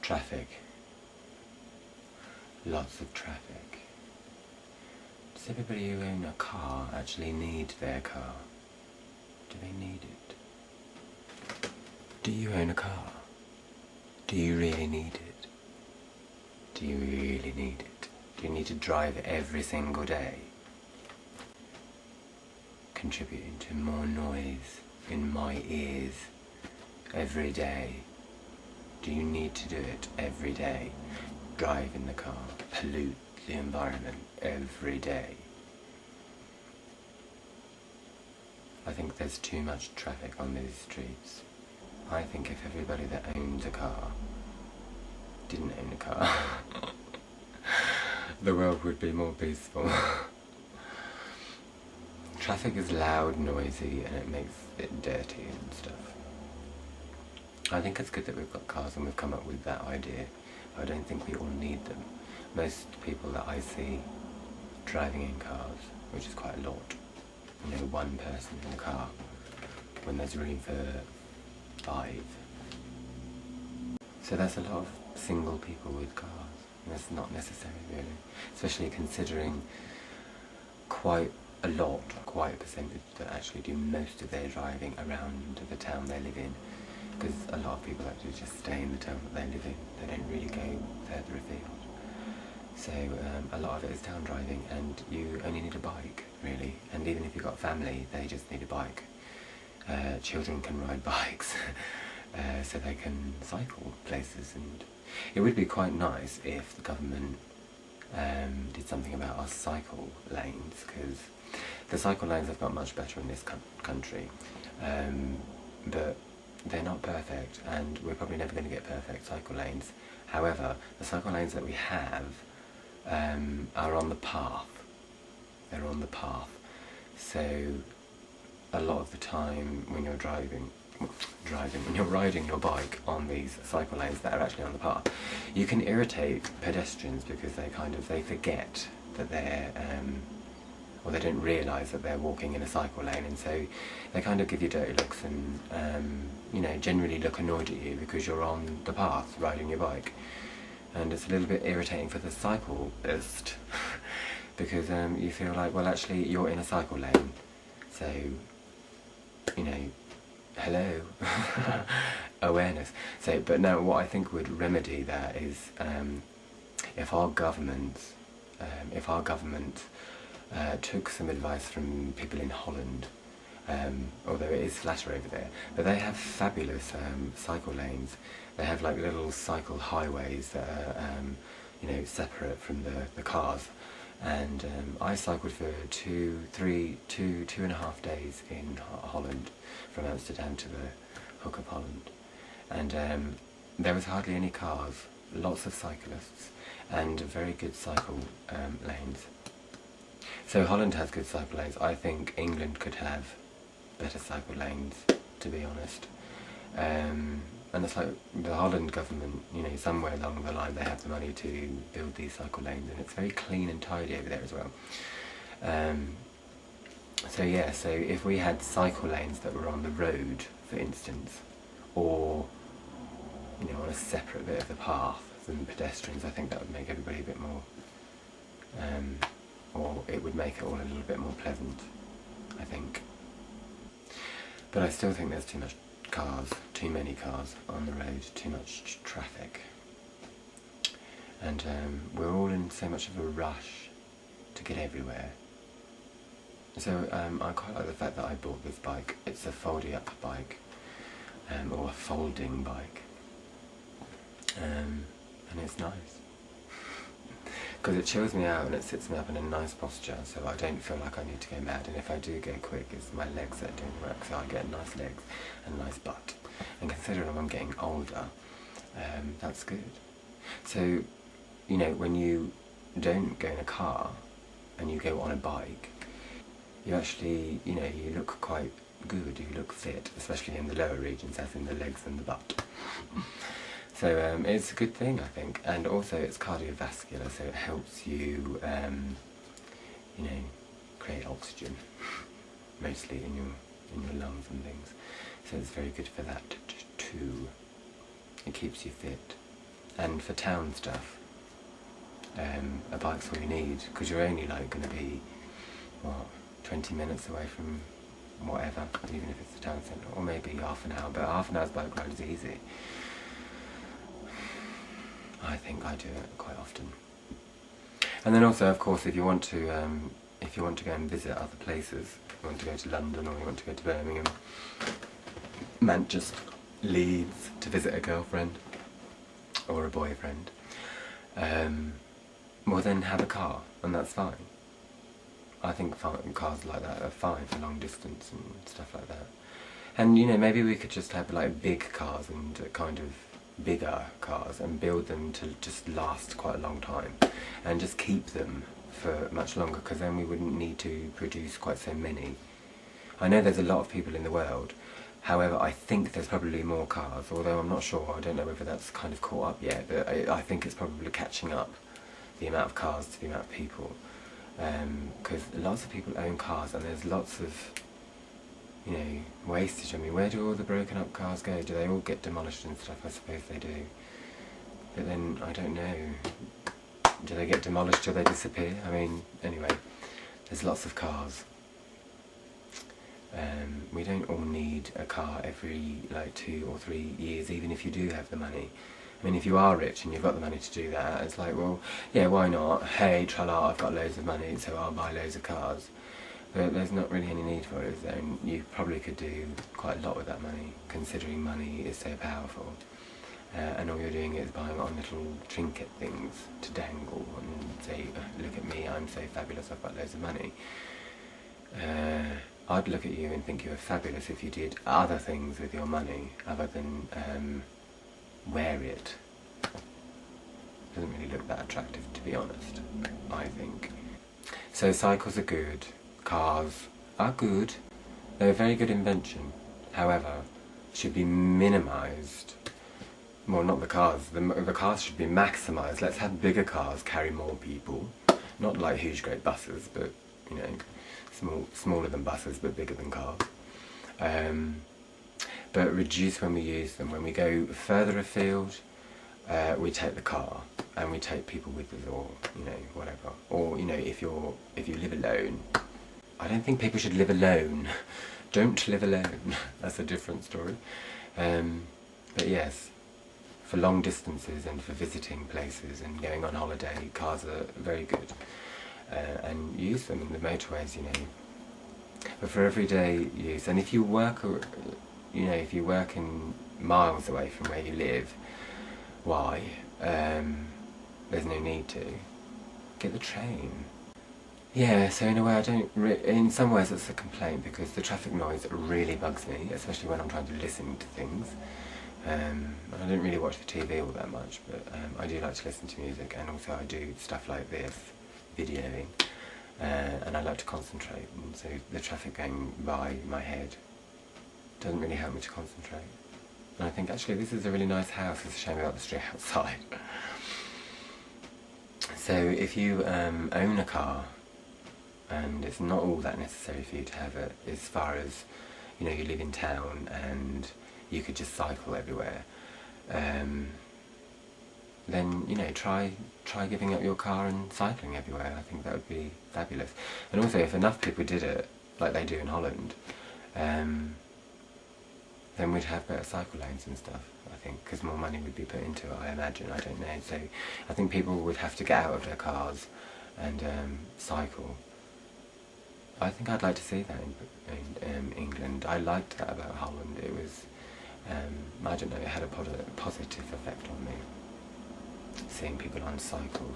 Traffic. Lots of traffic. Does everybody who own a car actually need their car? Do they need it? Do you own a car? Do you really need it? Do you really need it? Do you need to drive it every single day? Contributing to more noise in my ears every day. Do you need to do it every day? Drive in the car, pollute the environment every day. I think there's too much traffic on these streets. I think if everybody that owns a car didn't own a car, the world would be more peaceful. Traffic is loud, noisy, and it makes it dirty and stuff. I think it's good that we've got cars and we've come up with that idea. I don't think we all need them. Most people that I see driving in cars, which is quite a lot, you know, one person in the car when there's room for 5. So that's a lot of single people with cars. And that's not necessary really, especially considering quite a percentage that actually do most of their driving around the town they live in. Because a lot of people actually just stay in the town that they live in. They don't really go further afield. So a lot of it is town driving, and you only need a bike, really. And even if you've got a family, they just need a bike. Children can ride bikes, so they can cycle places. And it would be quite nice if the government did something about our cycle lanes, because the cycle lanes have got much better in this country. But they're not perfect, and we're probably never going to get perfect cycle lanes. However, the cycle lanes that we have are on the path. They're on the path. So a lot of the time when you're when you're riding your bike on these cycle lanes that are actually on the path, you can irritate pedestrians because they forget that they're or they don't realise that they're walking in a cycle lane, and so they kind of give you dirty looks and you know, generally look annoyed at you because you're on the path riding your bike. And it's a little bit irritating for the cyclist because you feel like, well, actually you're in a cycle lane, so, you know, hello, awareness. So, but no, what I think would remedy that is if our government took some advice from people in Holland, although it is flatter over there, but they have fabulous cycle lanes. They have like little cycle highways that are you know, separate from the cars. And I cycled for 2.5 days in Holland, from Amsterdam to the Hook of Holland, and there was hardly any cars, lots of cyclists, and very good cycle lanes. So Holland has good cycle lanes. I think England could have better cycle lanes, to be honest. And it's like the Holland government, you know, somewhere along the line they have the money to build these cycle lanes, and it's very clean and tidy over there as well. So yeah, so if we had cycle lanes that were on the road, for instance, or, you know, on a separate bit of the path than pedestrians, I think that would make everybody a bit more, or it would make it all a little bit more pleasant, I think. But I still think there's too much cars, too many cars on the road, too much traffic. And we're all in so much of a rush to get everywhere. So I quite like the fact that I bought this bike. It's a folding up bike, or a folding bike. And it's nice. Because it chills me out and it sits me up in a nice posture, so I don't feel like I need to go mad. And if I do go quick, it's my legs that don't work, so I get nice legs and a nice butt. And considering I'm getting older, that's good. So, you know, when you don't go in a car and you go on a bike, you actually, you know, you look quite good, you look fit, especially in the lower regions, as in the legs and the butt. So it's a good thing, I think, and also it's cardiovascular, so it helps you, you know, create oxygen, mostly in your lungs and things. So it's very good for that too. It keeps you fit. And for town stuff, a bike's all you need, because you're only like going to be, what, 20 minutes away from whatever, even if it's the town centre, or maybe half an hour, but half an hour's bike ride is easy. I think I do it quite often. And then also, of course, if you want to go and visit other places, you want to go to London or you want to go to Birmingham, Manchester, Leeds, to visit a girlfriend or a boyfriend, well then have a car, and that's fine. I think cars like that are fine for long distance and stuff like that. And you know, maybe we could just have like big cars and kind of bigger cars and build them to just last quite a long time and just keep them for much longer, because then we wouldn't need to produce quite so many. I know there's a lot of people in the world, however I think there's probably more cars, although I'm not sure, I don't know whether that's kind of caught up yet, but I think it's probably catching up, the amount of cars to the amount of people, because lots of people own cars and there's lots of, you know, wastage. I mean, where do all the broken up cars go? Do they all get demolished and stuff? I suppose they do. But then, I don't know. Do they get demolished till they disappear? I mean, anyway, there's lots of cars. We don't all need a car every, like, 2 or 3 years, even if you do have the money. I mean, if you are rich and you've got the money to do that, it's like, well, yeah, why not? Hey, tra-la, I've got loads of money, so I'll buy loads of cars. But there's not really any need for it, is there? And you probably could do quite a lot with that money, considering money is so powerful. And all you're doing is buying on little trinket things to dangle and say, look at me, I'm so fabulous, I've got loads of money. I'd look at you and think you were fabulous if you did other things with your money, other than wear it. Doesn't really look that attractive, to be honest, I think. So cycles are good. Cars are good. They're a very good invention. However, should be minimised. Well, not the cars. The cars should be maximised. Let's have bigger cars carry more people. Not like huge, great buses, but, you know, smaller than buses, but bigger than cars. But reduce when we use them. When we go further afield, we take the car and we take people with us, or, you know, whatever. Or, you know, if you live alone. I don't think people should live alone. Don't live alone. That's a different story. But yes, for long distances and for visiting places and going on holiday, cars are very good. And use them in the motorways, you know. But for everyday use, and if you work, you know, if you work in miles away from where you live, why? There's no need to. Get the train. Yeah, so in a way in some ways it's a complaint, because the traffic noise really bugs me, especially when I'm trying to listen to things. I don't really watch the TV all that much, but I do like to listen to music, and also I do stuff like this, videoing, and I like to concentrate, and so the traffic going by my head doesn't really help me to concentrate. And I think, actually, this is a really nice house, it's a shame about the street outside. So if you own a car, and it's not all that necessary for you to have it, as far as, you know, you live in town and you could just cycle everywhere, then, you know, try giving up your car and cycling everywhere. I think that would be fabulous. And also, if enough people did it, like they do in Holland, then we'd have better cycle lanes and stuff, I think, because more money would be put into it, I imagine. I don't know. So I think people would have to get out of their cars and cycle. I think I'd like to see that in England. I liked that about Holland. It was, I don't know, it had a positive effect on me, seeing people on cycles.